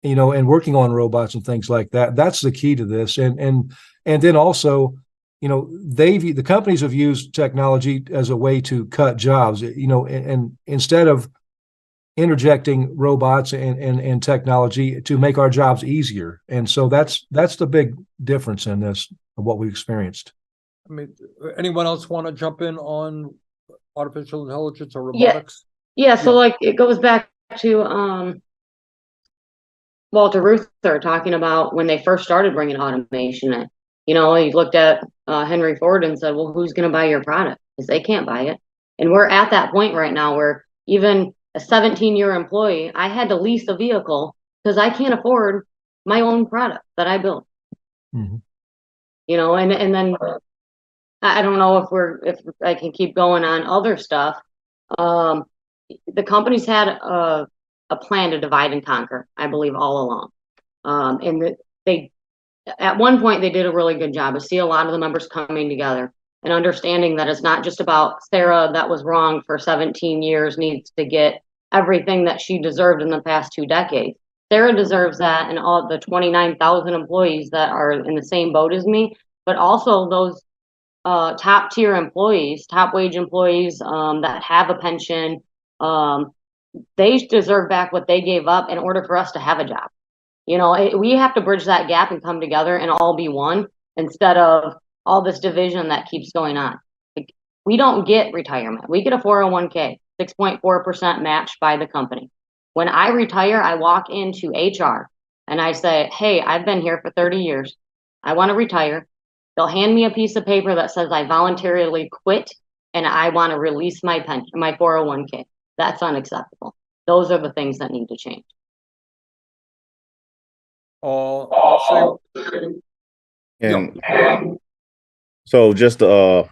and working on robots and things like that. That's the key to this, and then also. The companies have used technology as a way to cut jobs, and instead of interjecting robots and technology to make our jobs easier. And so that's the big difference in this, of what we've experienced. I mean, anyone else want to jump in on artificial intelligence or robotics? Yeah. So like it goes back to Walter Reuther talking about when they first started bringing automation in. He looked at Henry Ford and said, well, who's going to buy your product? Because they can't buy it. And we're at that point right now where even a 17-year employee, I had to lease a vehicle because I can't afford my own product that I built. Mm-hmm. And then I don't know if I can keep going on other stuff. The company's had a plan to divide and conquer, I believe, all along. And at one point, they did a really good job. I see a lot of the members coming together and understanding that it's not just about Sarah that was wrong for 17 years needs to get everything that she deserved in the past 2 decades. Sarah deserves that, and all the 29,000 employees that are in the same boat as me, but also those top tier employees, top wage employees that have a pension, they deserve back what they gave up in order for us to have a job. We have to bridge that gap and come together and all be one instead of all this division that keeps going on. We don't get retirement. We get a 401k, 6.4% matched by the company. When I retire, I walk into HR and I say, hey, I've been here for 30 years. I want to retire. They'll hand me a piece of paper that says I voluntarily quit and I want to release my pension, my 401k. That's unacceptable. Those are the things that need to change. So just to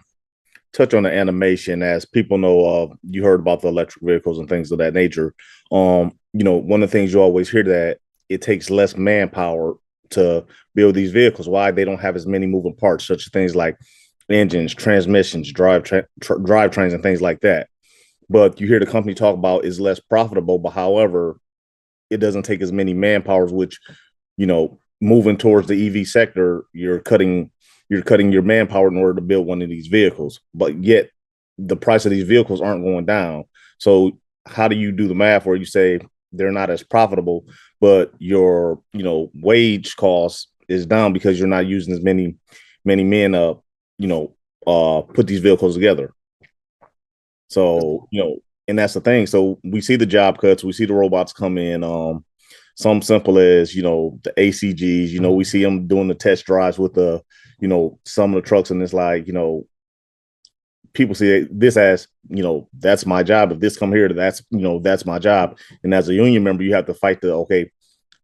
touch on the animation, as people know, you heard about the electric vehicles and things of that nature. One of the things you always hear that it takes less manpower to build these vehicles. Why? They don't have as many moving parts, such as things like engines, transmissions, drivetrains, and things like that. But you hear the company talk about is less profitable, but however, it doesn't take as many manpowers, which moving towards the EV sector, you're cutting your manpower in order to build one of these vehicles, but yet the price of these vehicles aren't going down. So how do you do the math where you say they're not as profitable, but your wage cost is down because you're not using as many men put these vehicles together? So and that's the thing. So we see the job cuts, we see the robots come in. Some simple as, the ACGs, we see them doing the test drives with the, some of the trucks, and it's like, people see this as, that's my job. If this come here, that's my job. And as a union member, you have to fight to,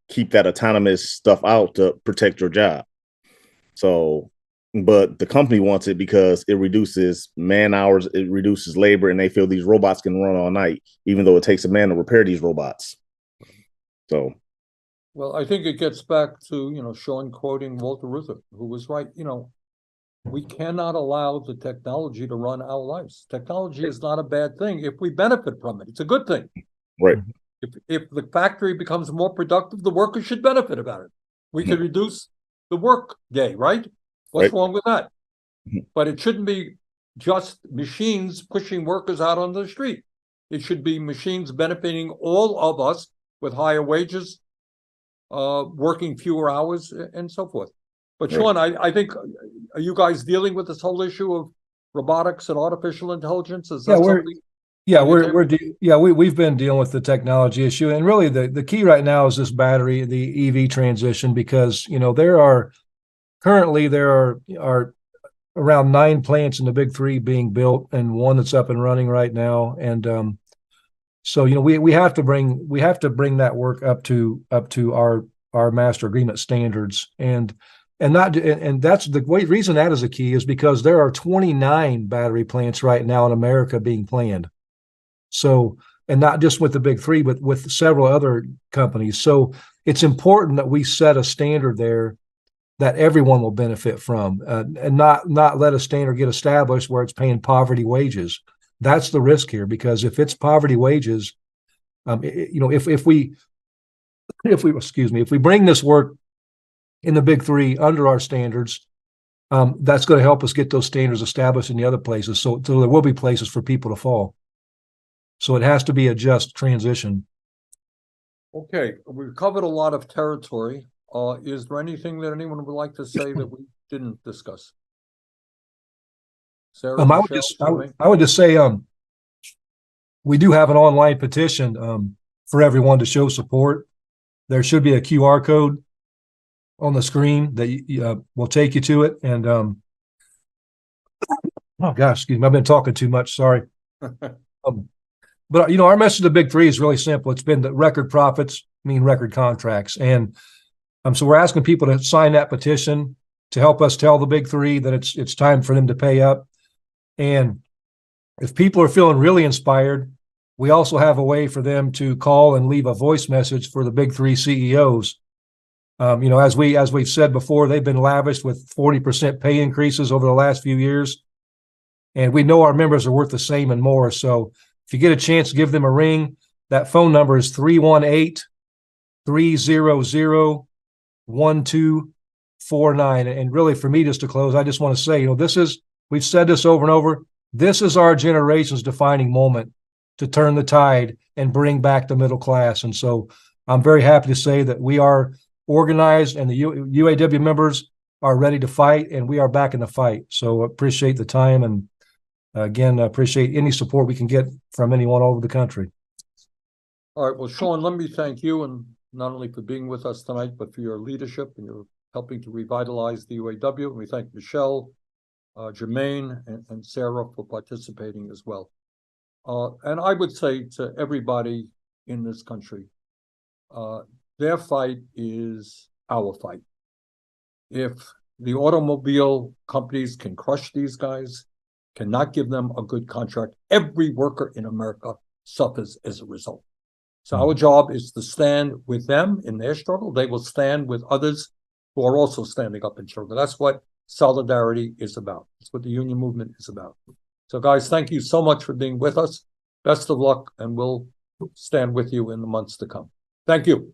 keep that autonomous stuff out to protect your job. So, but the company wants it because it reduces man hours, it reduces labor, and they feel these robots can run all night, even though it takes a man to repair these robots. So, well, I think it gets back to, Shawn quoting Walter Reuther, who was right. We cannot allow the technology to run our lives. Technology is not a bad thing if we benefit from it. It's a good thing. Right. If the factory becomes more productive, the workers should benefit about it. We could reduce the work day, right? What's wrong with that? But it shouldn't be just machines pushing workers out on the street. It should be machines benefiting all of us with higher wages, working fewer hours, and so forth. But Shawn, I think, are you guys dealing with this whole issue of robotics and artificial intelligence? Is that we've been dealing with the technology issue, and really the key right now is this battery, the EV transition, because there are currently there are around 9 plants in the big three being built and one that's up and running right now. And so, we have to bring that work up to our master agreement standards. And that's the reason that is a key is because there are 29 battery plants right now in America being planned. So, and not just with the big three, but with several other companies. So it's important that we set a standard there that everyone will benefit from, and not let a standard get established where it's paying poverty wages. That's the risk here, because if it's poverty wages, if we bring this work in the big three under our standards, that's going to help us get those standards established in the other places. So there will be places for people to fall. So it has to be a just transition. Okay, we've covered a lot of territory. Is there anything that anyone would like to say that we didn't discuss? Sarah, I would just say, we do have an online petition for everyone to show support. There should be a QR code on the screen that will take you to it. And oh gosh, excuse me, I've been talking too much. Sorry. But our message to the big three is really simple. It's been that record profits mean record contracts, and so we're asking people to sign that petition to help us tell the big three that it's time for them to pay up. And if people are feeling really inspired, we also have a way for them to call and leave a voice message for the big three CEOs. As we've said before, they've been lavished with 40% pay increases over the last few years, and we know our members are worth the same and more. So if you get a chance, give them a ring. That phone number is 318-300-1249. And really, for me, just to close, I just want to say, we've said this over and over. This is our generation's defining moment to turn the tide and bring back the middle class. And so I'm very happy to say that we are organized and the UAW members are ready to fight, and we are back in the fight. So appreciate the time, and again, appreciate any support we can get from anyone all over the country. All right. Well, Shawn, let me thank you, and not only for being with us tonight, but for your leadership and your helping to revitalize the UAW. And we thank Michelle, Jermaine, and Sarah for participating as well. And I would say to everybody in this country, their fight is our fight. If the automobile companies can crush these guys, cannot give them a good contract, every worker in America suffers as a result. So our job is to stand with them in their struggle. They will stand with others who are also standing up in struggle. That's what solidarity is about. That's what the union movement is about. So guys, thank you so much for being with us. Best of luck, and we'll stand with you in the months to come. Thank you.